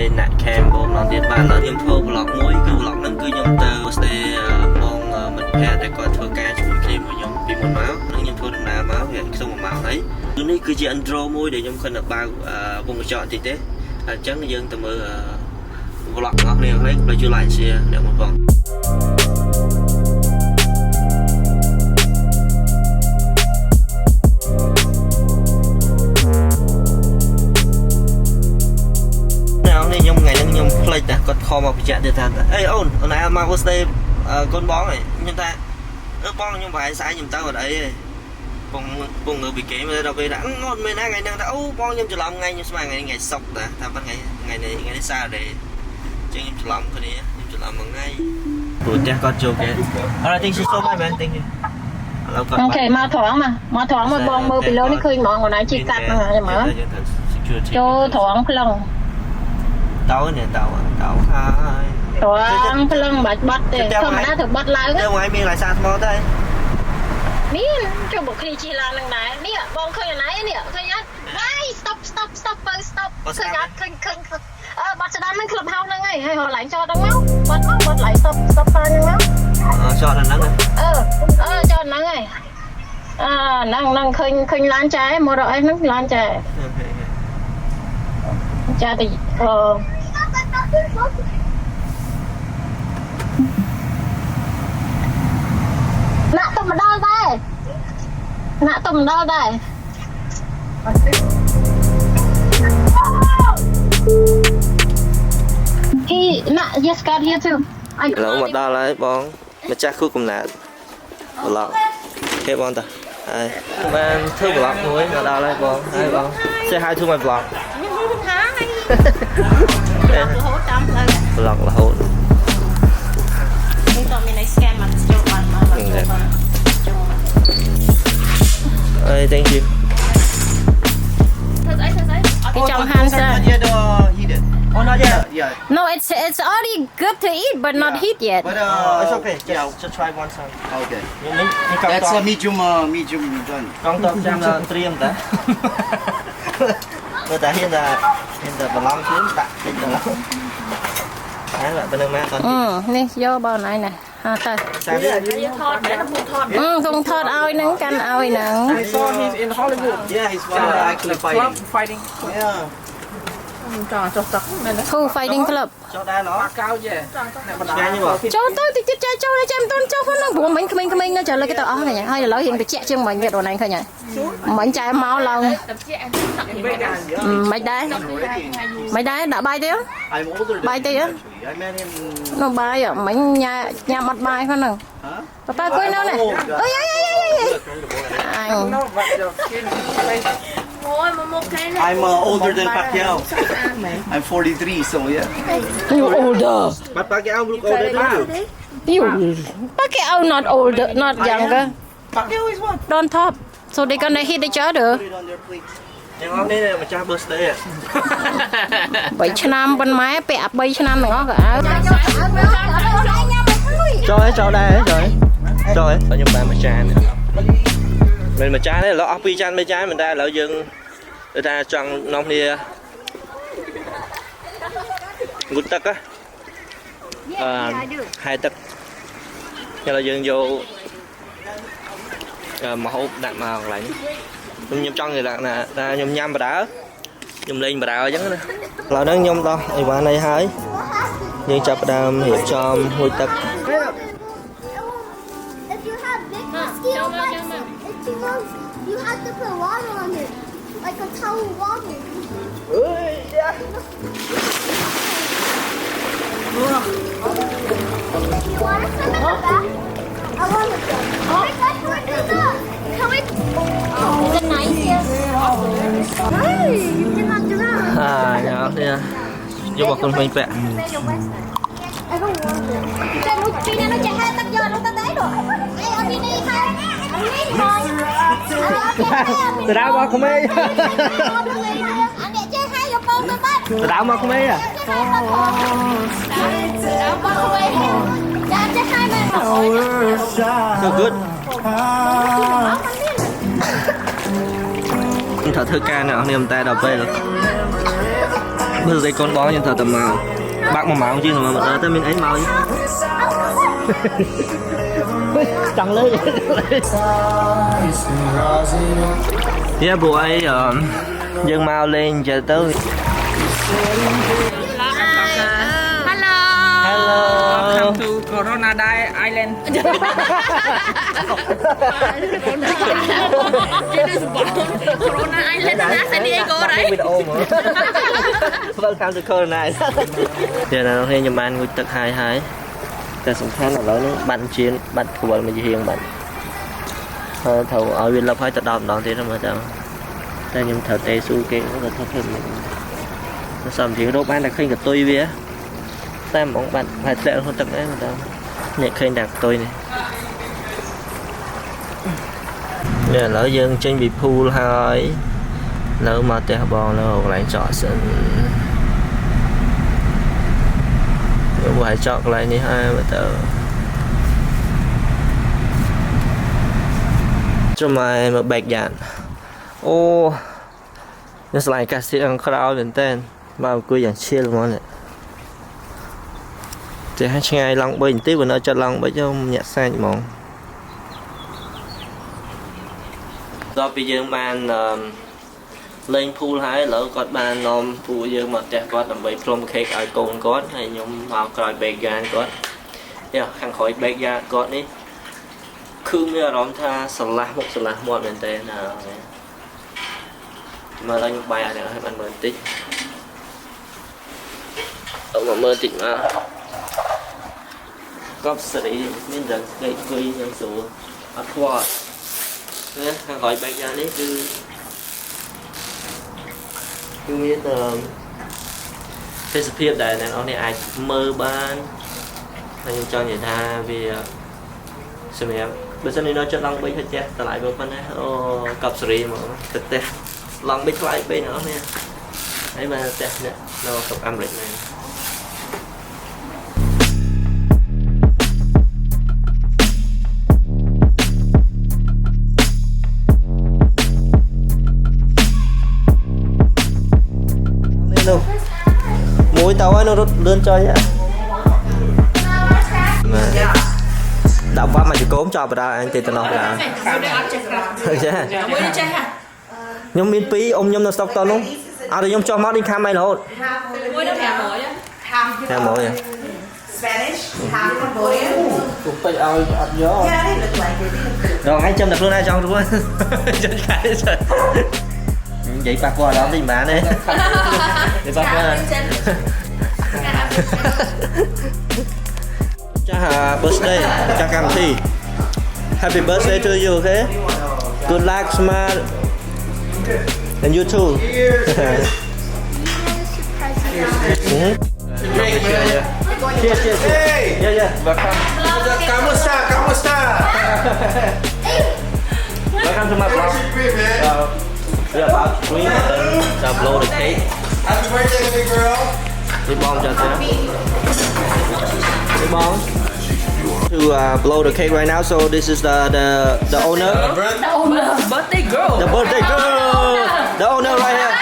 nè cam bom làm tiền bàn là nhom thô blog mỗi cứ blog nâng cứ nhom tơ stay bom mình phe để coi thưa ca chúng khi mà nhom bị một máu nâng nhom thô đằng nào máu thì xong một máu đấy lúc này cứ chỉ intro môi để nhom khơi được bao vùng chọn thì thế chẳng dân từ mưa vlog ngọc này thấy là chưa lại xe để một vòng nào này nhom ngày nhom play đã còn kho mà bị chạm được thằng ê ôn hôm nay mà có stay con bón này nhưng ta bón nhưng phải sai nhom tao ở đây cùng người bị kém rồi đâu về đã ngon mấy ngày đang đã bón nhom chỉ làm ngay nhưng mà ngày sọc đã tham văn ngày này xa để chứ nhom chỉ làm cái này nhom chỉ làm bằng ngay buổi chắc con chụp cái thank you so much man thank you ok mà thoáng mà bong mơ bị lớn đi khơi mòn còn nãy chỉ cắt mà mở cho thoáng lần tàu nè tàu hai thoáng lần bắt để không đã thực bắt lại cái ngoài miền lại sao mò đây miền cho bộ khi chỉ là lần này nè bong khơi này nè khơi nhá stop khơi nhá khơi bắt sẽ đánh nó club house nữa ngay hay họ lại cho đóng máu bắt lại stop ra đóng máu cho là nắng cho nắng này năng khơi lan trái mua rồi nó lan trái cha thì nạ tụm đo đây he nạ yes got here too lỡ mà đo lại bón mà chắc cuối cùng là vlog hết bón ta bạn thưa vlog mới mà đo lại bón hai bón say hi to my vlog vlog là hốt thank you trong Hansa oh not yet yeah no it's already good to eat but not heat yet but it's okay just try one time okay that's a medium done con tôm trăm là triêm ta người ta hiện là vlog xuống đặt hiện là đấy là bên má con nè vô bao này nè ta không thọt ao nắng canh ao nắng I saw him in Hollywood yeah he's actually fighting yeah Who fighting club? Cho đá nó cao vậy cho tôi thì chết cho đây cho em tôn cho nó buồn mình nó trở lại cái tao này hay là lỗi hiện được chẹt chân mình cái đồ này thôi nhỉ mình chạy máu lòng mấy đá đã bay tiêu nó bay ở mấy nhà mặt bay phải không papa coi nó này ơi anh I'm older than Pacquiao. I'm 43, so yeah. You older. But Pacquiao look older than you. Pacquiao not older, not younger. Pacquiao is what? Don't top. So they're gonna hit each other. Put it on their plates. nhưng hôm nay là mà cha birthday à 7 năm bên máy bẹp 3 năm nữa cả cho đây rồi bao nhiêu bạn mà cha nè mình mà cha đấy là lo pi chan mấy trái mình ta lợi dừng người ta chọn nông đi ngút tắc á 2 tắc cho là dừng vô màu đạn màu lại nhôm trong người là nè nhôm nhâm bà đá nhôm lên bà đá giống nè là nó nhôm to thì bạn này hái nhưng chập đam hiệp cho huy tắc You have to put water on it, like a towel of water. Yeah. You want some in the back? I want some. Oh my God, can we do that? Can we? Oh, the nicest. Hey, you cannot do that. Nhỏ nè, giúp một con mình vẽ. I don't want it. Cái nút kia nó chạy hai tắc giờ nó ta té rồi. Ê, ở bên đây hai. Từ đâu mà không ấy từ đâu mà không ấy à so good thở thơ ca nào niềm ta đọc về rồi birthday con bó nhưng thật tầm màu bác mà màu chứ mà tới mình ấy màu chứ chẳng lấy yeah boy dân mau lên chờ tới hello Welcome to Corona Island. Corona Island là San Diego đấy. Welcome to Corona. Giờ nào khi nhầm ăn ngồi tật haiแต่สำคัญlà nó bắn chiến bắn của bọn mình hiền bắn thầu ở bên lập hai tập đòn đòn thế mà đâu ta nhưng thợ tê su kia nó thật hơn nó sầm thì đâu ban là khinh cả tôi vía ta mong bạn phải lệ hơn tập đấy mà đâu nhẹ khinh đặt tôi này nè lỡ dân trên bị pool hai lỡ mà tè bò lỡ lại chọn sân phải chọn lại ní hai mà tớ cho mày mà bạch dạn ô nó lại cả sĩ ăn khao đến tên mà cứ dạng chia luôn món này thì hai ngày lòng bình tí và nó cho lòng bởi cho nhạc xanh món do bây giờ man lên pool hai lỡ có ban nom pool giờ mà trẻ có tầm bảy plum cake ở cồn có hay nhóm vào coi vegan có yeah khăn khỏi vegan có đi cứ mới đóng tha salad một bên tay nào mà lên bài này hay bạn mời tích ở mà mơ tích mà có xử lý nên rằng gây quy nhân số ở qua nhé khăn khỏi vegan đấy cứ biết Facebookភាពដែលអ្នកនរនេះអាចមើលបានហើយខ្ញុំចង់និយាយថាវាសម្រាប់បើសិននេះនៅចិត្តឡង់បិចទៅចេះតម្លៃប៉ុណ្ណាអូកប់សេរីមកទៅផ្ទះឡង់បិចថ្លៃពេកអ្នកនរនេះហើយមកផ្ទះអ្នកនៅស្រុកអាមេរិកហ្នឹងmũi tàu ấy nó rút lên chơi á đọc quá mà chỉ cốm cho bà ra anh thì tao nói là nhóm miễn phí ông nhóm nó sọc tao luôn à thì nhóm cho mót đi khám mày lộn thèm mỗi vậy rồi anh châm đặt luôn ai trong đúng không chân cái vậy bạc qua đó thì bán đi để bạc qua cha birthday cha cam thi happy birthday to you okay good luck smile and you too cheers yeah welcome Kamu está? welcome to my vlog we're about to drink and blow the cake. Happy birthday, big girl. The bomb just there. The bomb to blow the cake right now. So this is the owner. Birthday girl. The birthday girl. The owner right here.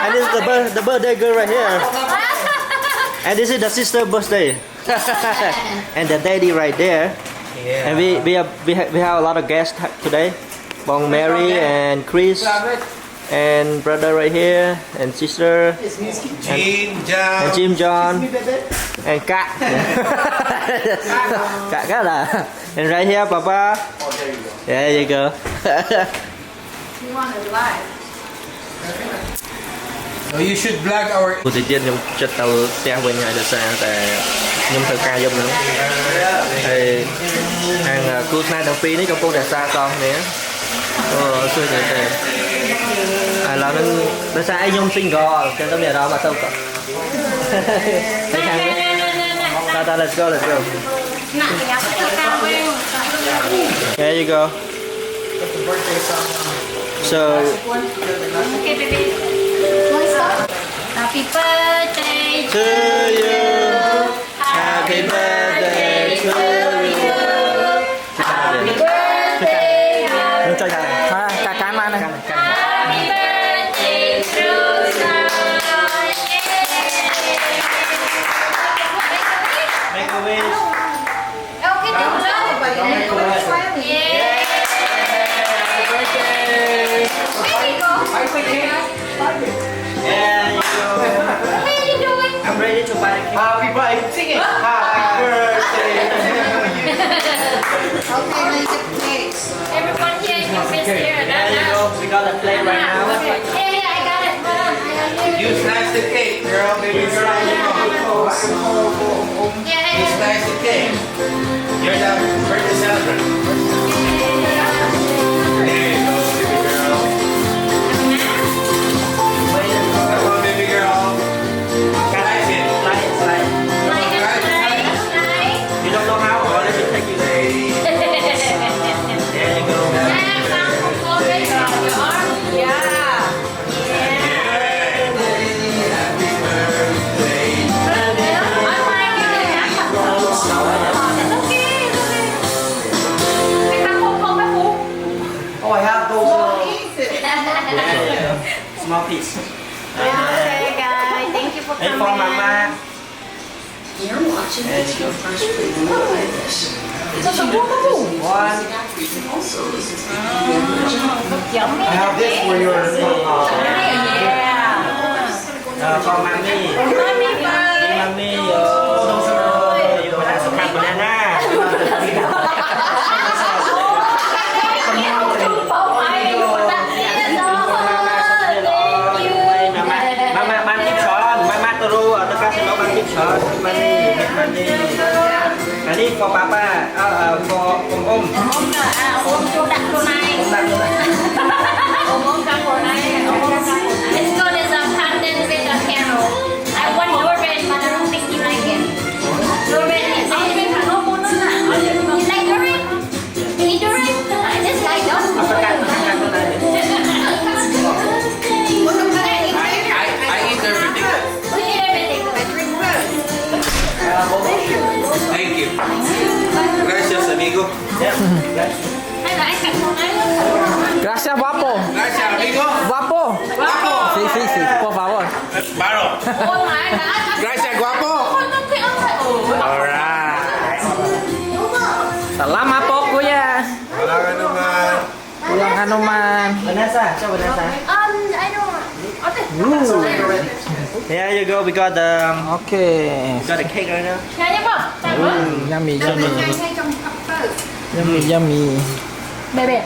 And this is the birthday girl right here. And this is the sister birthday. And the daddy right there. Yeah. And we have a lot of guests today. Bong Mary and Chris. And brother right here, and sister, and Jim John, and Kat. Kat là. And right here, Papa. There you go. You want to live? Oh, you should vlog our. Cô tự nhiên nhung chất tàu xe bên nhà được sang tại nhung thời ca giống nữa. Thì hàng cô nay đầu phi này trong cô đẹp xa con nè. Xui này thì là nó xa ai nhung xinh gò trên tấm nhà đó mà tao có thấy thằng đấy ta let's go there you go so Okay, baby. Happy birthday to you happy birthday to you happy birthday nó chơi cái mà này Happy birthday to Sarah. wish. Okay, đừng lớn. Happy birthday. Yeah, you go. What are you doing? I'm ready to buy the cake. Happy birthday. Sing it. Happy birthday. Everyone here, you can hear There you go. We got the plate right now. Yeah, I got it. Hold on. You slice the cake, girl. Baby girl. Yeah. You slice the cake. You're the birthday celebrant. There you go, baby girl. Come on, baby girl. Slice it. Slide. You don't know how? Or let me take you there. There you go. Oh, I have those. Small piece. Okay, guys. Thank you for Hey, coming. for mama. You're watching the Teal Fresh Premium playlist. One. Also listen to the original Giống I have this for your. Yeah. For mommy. Mommy. You want some banana? Mama mang tiếp son, mama turu ở tất cả nó mang tiếp son, money. Này đi for papa, for ôm. Ôm chỗ đặt chỗ này. Ôm căn hộ này. It's good as a pandan with a carrot. I want your red, but I don't think you like it. Your red is you like your red? You eat your red? I just like them. Apa kan cái này? I eat everything. We eat everything. Thank you. Gracias, amigo. Hay là anh cạnh hộ này. Gracias, guapo. Gracias, amigo. Guapo. Sí, sí, sí, por favor. Baro. Ôi mà anh đã. Gracias, guapo. Con tâm cái ông này. Alright. Salamat po, kuya. Wala ka naman. Walang anuman. Vanessa, cho Vanessa. I don't want. Here you go. We got the Okay. got the cake right now. Nghe nhé bác. Yummy, yummy. Yummy, yummy. Baby.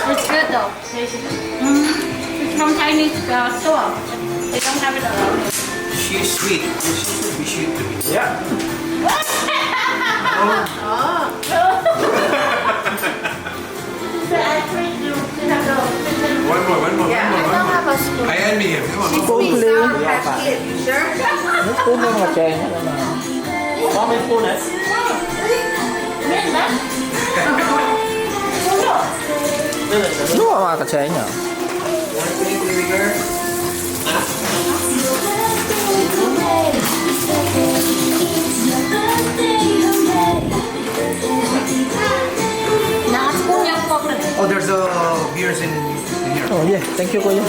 It's good though. It's from Chinese store. They don't have it around. She's sweet. She should be sweet to me. Yeah. One more. I envy him. Come on. Spoon please. Spoon lên mà chèn. Có mấy spoon đấy. Đúng mà cả chèn nhở. Baby girl. Oh, there's beers in here. Oh yeah, thank you kuya.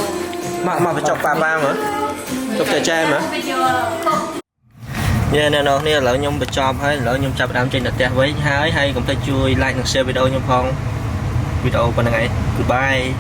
Mà phải chọc papa mà. Chọc trẻ trai mà. Yeah, nè nó nè lỡ nhung bị chọc hay lỡ nhung chập đám trên đặt tiền với hay hay cũng phải chui like and share video nhung phong. Video bên này. Goodbye.